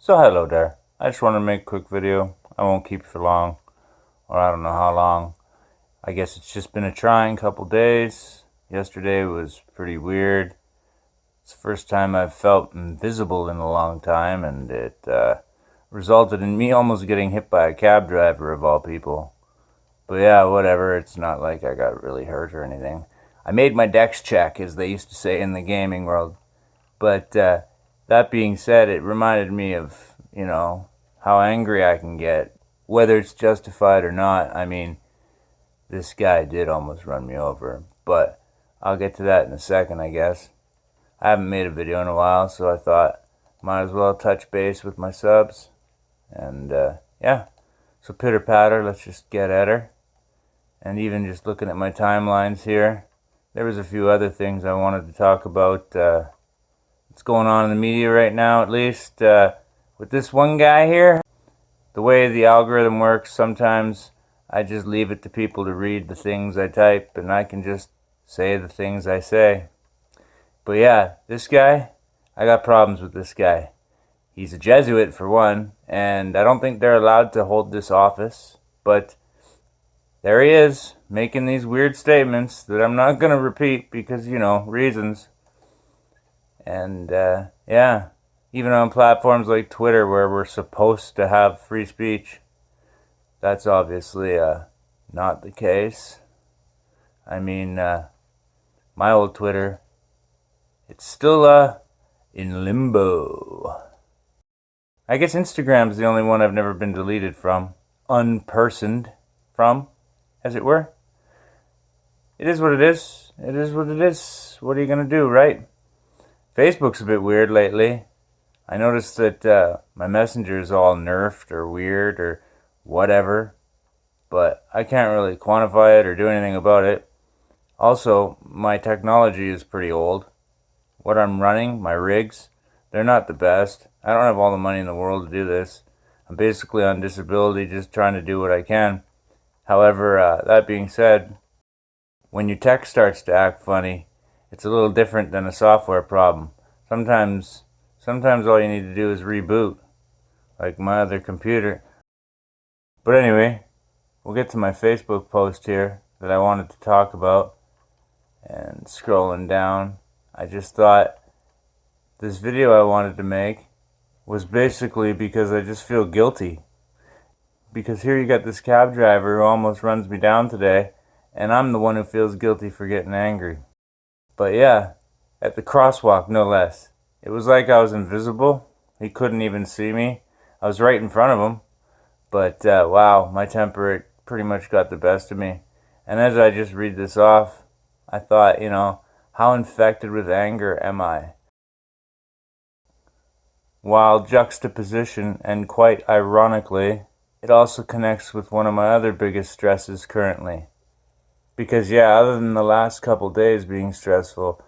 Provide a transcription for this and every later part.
So hello there. I just wanted to make a quick video. I won't keep it for long, or I don't know how long. I guess it's just been a trying couple days. Yesterday was pretty weird. It's the first time I've felt invisible in a long time, and it resulted in me almost getting hit by a cab driver of all people. But yeah, whatever. It's not like I got really hurt or anything. I made my dex check, as they used to say in the gaming world. But that being said, it reminded me of, how angry I can get, whether it's justified or not. I mean, this guy did almost run me over, but I'll get to that in a second, I guess. I haven't made a video in a while, so I thought might as well touch base with my subs. And yeah, so pitter patter, let's just get at her. And even just looking at my timelines here, there was a few other things I wanted to talk about. What's going on in the media right now, at least with this one guy here. The way the algorithm works, sometimes I just leave it to people to read the things I type, and I can just say the things I say. But yeah, this guy, I got problems with this guy. He's a Jesuit, for one, and I don't think they're allowed to hold this office, but there he is, making these weird statements that I'm not going to repeat because, reasons. And yeah, even on platforms like Twitter, where we're supposed to have free speech, that's obviously not the case. I mean, my old Twitter, it's still in limbo. I guess Instagram's the only one I've never been deleted from, unpersoned from, as it were. It is what it is. It is what it is. What are you going to do, right? Facebook's a bit weird lately. I noticed that my messenger is all nerfed or weird or whatever, but I can't really quantify it or do anything about it. Also, my technology is pretty old. What I'm running, my rigs, they're not the best. I don't have all the money in the world to do this. I'm basically on disability, just trying to do what I can. However, that being said, when your tech starts to act funny, it's a little different than a software problem. Sometimes all you need to do is reboot, like my other computer. But anyway, we'll get to my Facebook post here that I wanted to talk about. And scrolling down, I just thought this video I wanted to make was basically because I just feel guilty. Because here you got this cab driver who almost runs me down today, and I'm the one who feels guilty for getting angry. But yeah, at the crosswalk, no less. It was like I was invisible. He couldn't even see me. I was right in front of him. But wow, my temper pretty much got the best of me. And as I just read this off, I thought, how infected with anger am I? While juxtaposition, and quite ironically, it also connects with one of my other biggest stresses currently. Because yeah, other than the last couple days being stressful,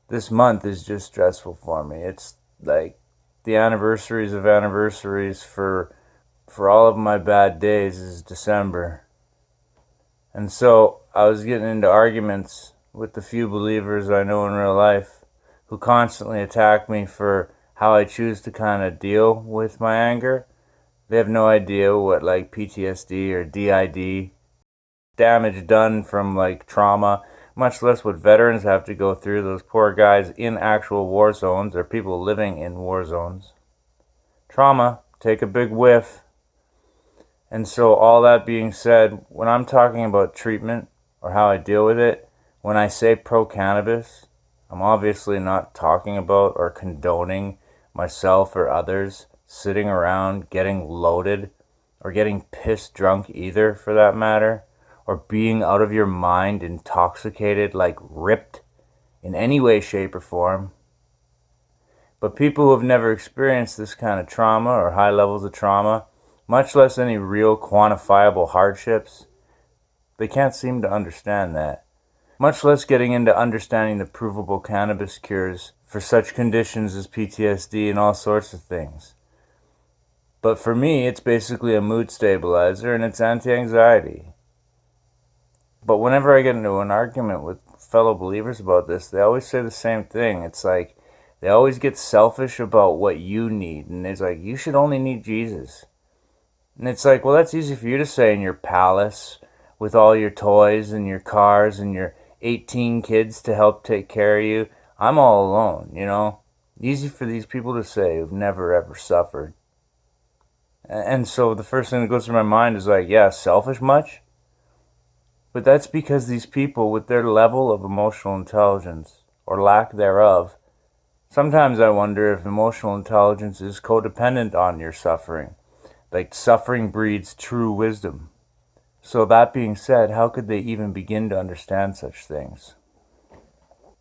this month is just stressful for me. It's like the anniversaries of anniversaries for all of my bad days is December. And so I was getting into arguments with the few believers I know in real life who constantly attack me for how I choose to kind of deal with my anger. They have no idea what like PTSD or DID, damage done from like trauma, much less what veterans have to go through, those poor guys in actual war zones or people living in war zones. Trauma, take a big whiff. And so all that being said, when I'm talking about treatment or how I deal with it, when I say pro-cannabis, I'm obviously not talking about or condoning myself or others sitting around getting loaded or getting pissed drunk either, for that matter, or being out of your mind, intoxicated, like ripped in any way, shape, or form. But people who have never experienced this kind of trauma or high levels of trauma, much less any real quantifiable hardships, they can't seem to understand that. Much less getting into understanding the provable cannabis cures for such conditions as PTSD and all sorts of things. But for me, it's basically a mood stabilizer and it's anti-anxiety. But whenever I get into an argument with fellow believers about this, they always say the same thing. It's like, They always get selfish about what you need. And it's like, you should only need Jesus. And it's like, well, that's easy for you to say in your palace with all your toys and your cars and your 18 kids to help take care of you. I'm all alone, you know? Easy for these people to say who've never ever suffered. And so the first thing that goes through my mind is like, yeah, selfish much? But that's because these people, with their level of emotional intelligence, or lack thereof, sometimes I wonder if emotional intelligence is codependent on your suffering. Like suffering breeds true wisdom. So that being said, how could they even begin to understand such things?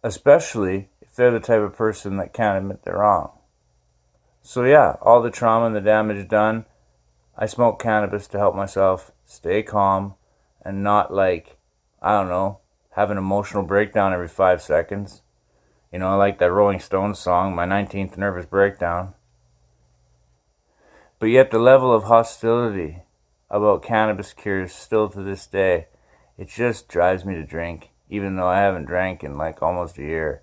Especially if they're the type of person that can't admit they're wrong. So yeah, all the trauma and the damage done, I smoke cannabis to help myself stay calm and not like, I don't know, have an emotional breakdown every 5 seconds. You know, like that Rolling Stones song, My 19th Nervous Breakdown. But yet the level of hostility about cannabis cures still to this day, it just drives me to drink, even though I haven't drank in like almost a year.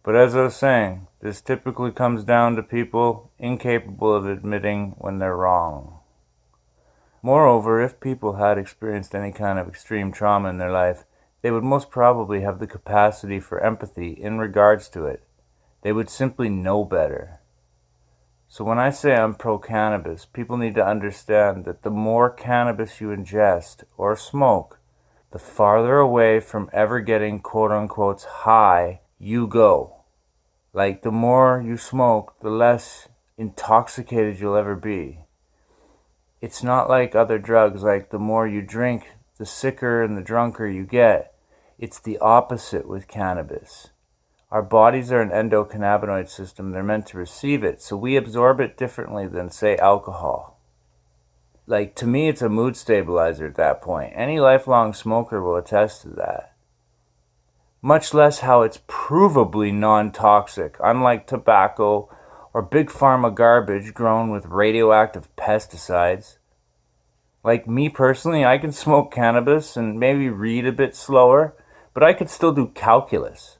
But as I was saying, this typically comes down to people incapable of admitting when they're wrong. Moreover, if people had experienced any kind of extreme trauma in their life, they would most probably have the capacity for empathy in regards to it. They would simply know better. So when I say I'm pro-cannabis, people need to understand that the more cannabis you ingest or smoke, the farther away from ever getting quote-unquote high you go. Like, the more you smoke, the less intoxicated you'll ever be. It's not like other drugs, like the more you drink, the sicker and the drunker you get. It's the opposite with cannabis. Our bodies are an endocannabinoid system. They're meant to receive it, so we absorb it differently than, say, alcohol. Like, to me, it's a mood stabilizer at that point. Any lifelong smoker will attest to that. Much less how it's provably non-toxic, unlike tobacco or big pharma garbage grown with radioactive pesticides. Like me personally, I can smoke cannabis and maybe read a bit slower, but I could still do calculus.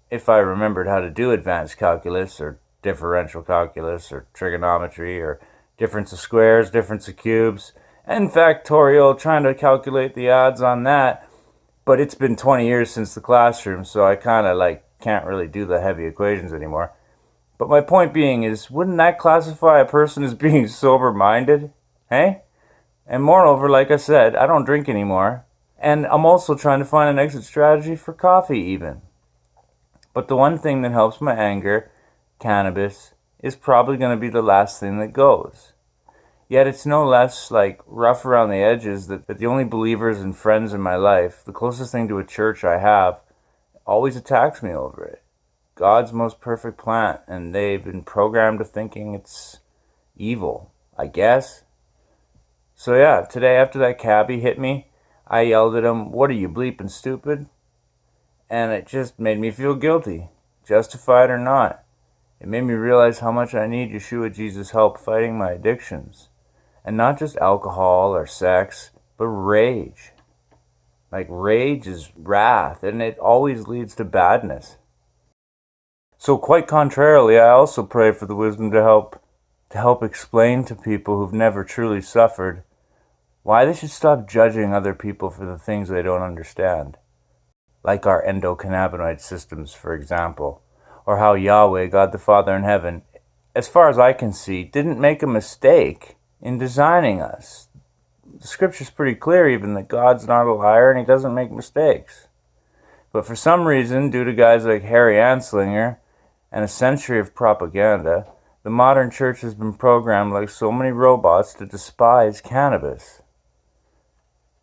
If I remembered how to do advanced calculus or differential calculus or trigonometry or difference of squares, difference of cubes, and factorial, trying to calculate the odds on that. But it's been 20 years since the classroom, so I kind of can't really do the heavy equations anymore. But my point being is, wouldn't that classify a person as being sober-minded? Hey? And moreover, like I said, I don't drink anymore. And I'm also trying to find an exit strategy for coffee even. But the one thing that helps my anger, cannabis, is probably going to be the last thing that goes. Yet it's no less rough around the edges that the only believers and friends in my life, the closest thing to a church I have, always attacks me over it. God's most perfect plant, and they've been programmed to thinking it's evil, I guess. So yeah, today after that cabbie hit me, I yelled at him, "What are you, bleeping stupid?" And it just made me feel guilty, justified or not. It made me realize how much I need Yahshua Jesus' help fighting my addictions. And not just alcohol or sex, but rage. Like, rage is wrath, and it always leads to badness. So quite contrarily, I also pray for the wisdom to help explain to people who've never truly suffered why they should stop judging other people for the things they don't understand. Like our endocannabinoid systems, for example. Or how Yahweh, God the Father in heaven, as far as I can see, didn't make a mistake in designing us. The scripture's pretty clear even that God's not a liar and he doesn't make mistakes. But for some reason, due to guys like Harry Anslinger and a century of propaganda, the modern church has been programmed like so many robots to despise cannabis.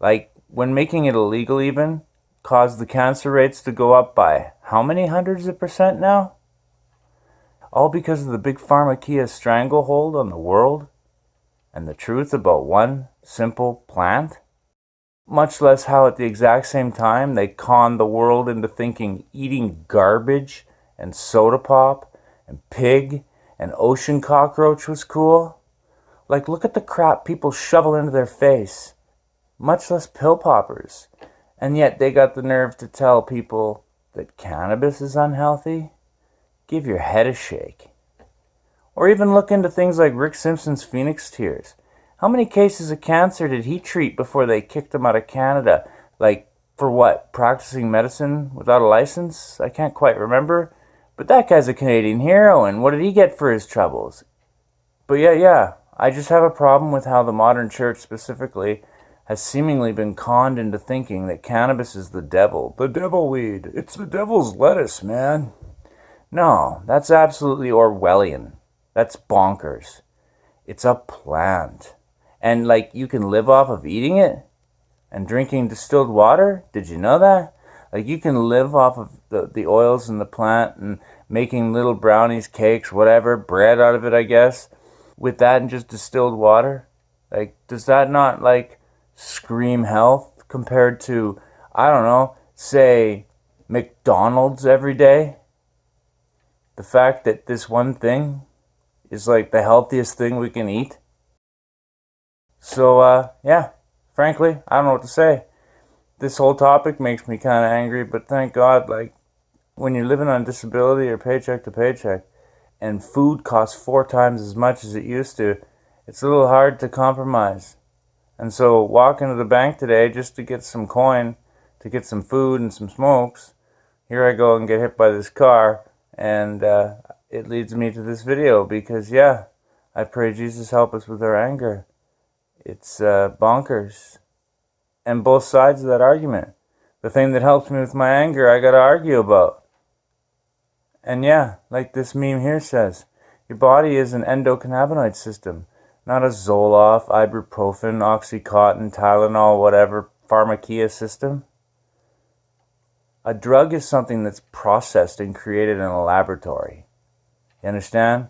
Like, when making it illegal even, caused the cancer rates to go up by how many hundreds of percent now? All because of the big pharmakia stranglehold on the world and the truth about one simple plant? Much less how at the exact same time they conned the world into thinking eating garbage and soda pop and pig and ocean cockroach was cool. Like, look at the crap people shovel into their face. Much less pill poppers. And yet they got the nerve to tell people that cannabis is unhealthy? give your head a shake. Or even look into things like Rick Simpson's Phoenix Tears. How many cases of cancer did he treat before they kicked him out of Canada? Like, for what? Practicing medicine without a license? I can't quite remember. But that guy's a Canadian hero, and what did he get for his troubles? But yeah, I just have a problem with how the modern church specifically has seemingly been conned into thinking that cannabis is the devil. The devil weed. It's the devil's lettuce, man. No, that's absolutely Orwellian. That's bonkers. It's a plant. And like, you can live off of eating it and drinking distilled water? Did you know that? Like, you can live off of the oils in the plant and making little brownies, cakes, whatever, bread out of it, I guess, with that and just distilled water. Like, does that not, like, scream health compared to, I don't know, say, McDonald's every day? The fact that this one thing is, like, the healthiest thing we can eat? So, yeah, frankly, I don't know what to say. This whole topic makes me kind of angry, but thank God, like, when you're living on disability or paycheck to paycheck, and food costs 4 times as much as it used to, it's a little hard to compromise. And so, walking to the bank today just to get some coin, to get some food and some smokes, here I go and get hit by this car, and it leads me to this video, because yeah, I pray Jesus help us with our anger. It's bonkers. And both sides of that argument. The thing that helps me with my anger, I gotta argue about. And yeah, like this meme here says, your body is an endocannabinoid system, not a Zoloft, ibuprofen, Oxycontin, Tylenol, whatever, pharmakia system. A drug is something that's processed and created in a laboratory. You understand?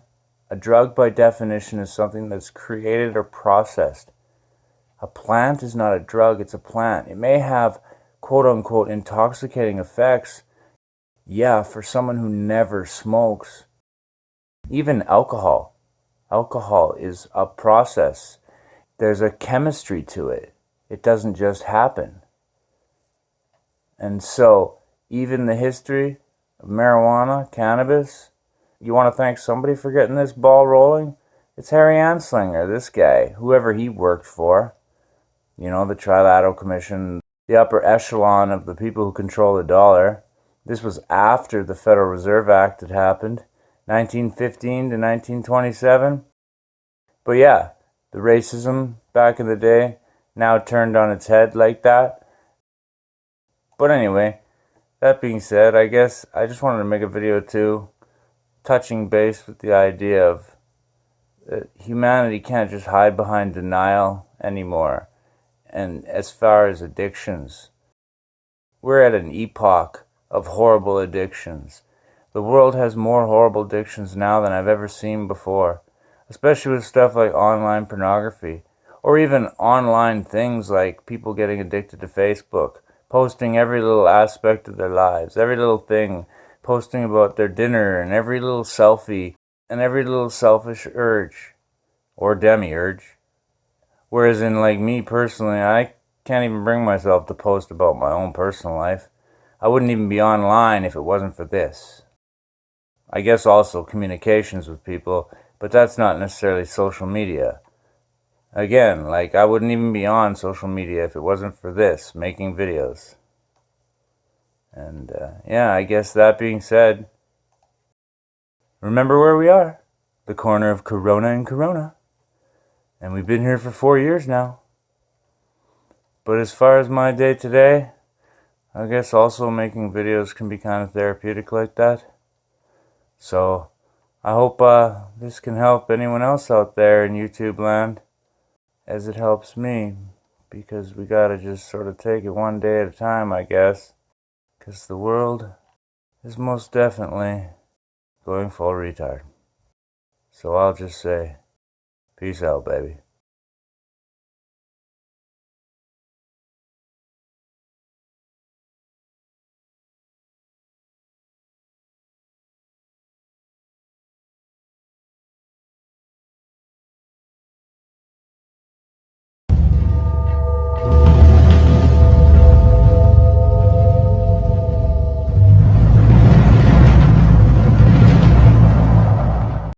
A drug, by definition, is something that's created or processed. A plant is not a drug, it's a plant. It may have quote-unquote intoxicating effects, yeah, for someone who never smokes. Even alcohol. Alcohol is a process. There's a chemistry to it. It doesn't just happen. And so, even the history of marijuana, cannabis, you want to thank somebody for getting this ball rolling? It's Harry Anslinger, this guy, whoever he worked for. You know, the Trilateral Commission, the upper echelon of the people who control the dollar. This was after the Federal Reserve Act had happened, 1915 to 1927. But yeah, the racism back in the day now turned on its head like that. But anyway, that being said, I guess I just wanted to make a video too, touching base with the idea of that humanity can't just hide behind denial anymore. And as far as addictions, we're at an epoch of horrible addictions. The world has more horrible addictions now than I've ever seen before, especially with stuff like online pornography, or even online things like people getting addicted to Facebook, posting every little aspect of their lives, every little thing, posting about their dinner, and every little selfie, and every little selfish urge, or demiurge. Whereas in, like, me personally, I can't even bring myself to post about my own personal life. I wouldn't even be online if it wasn't for this. I guess also communications with people, but that's not necessarily social media. Again, like, I wouldn't even be on social media if it wasn't for this, making videos. And yeah, I guess that being said, remember where we are. The corner of Corona and Corona. And we've been here for 4 years now. But as far as my day today, I guess also making videos can be kind of therapeutic like that. So I hope this can help anyone else out there in YouTube land, as it helps me, because we gotta just sort of take it one day at a time, I guess, because the world is most definitely going full retard. So I'll just say, peace out, baby.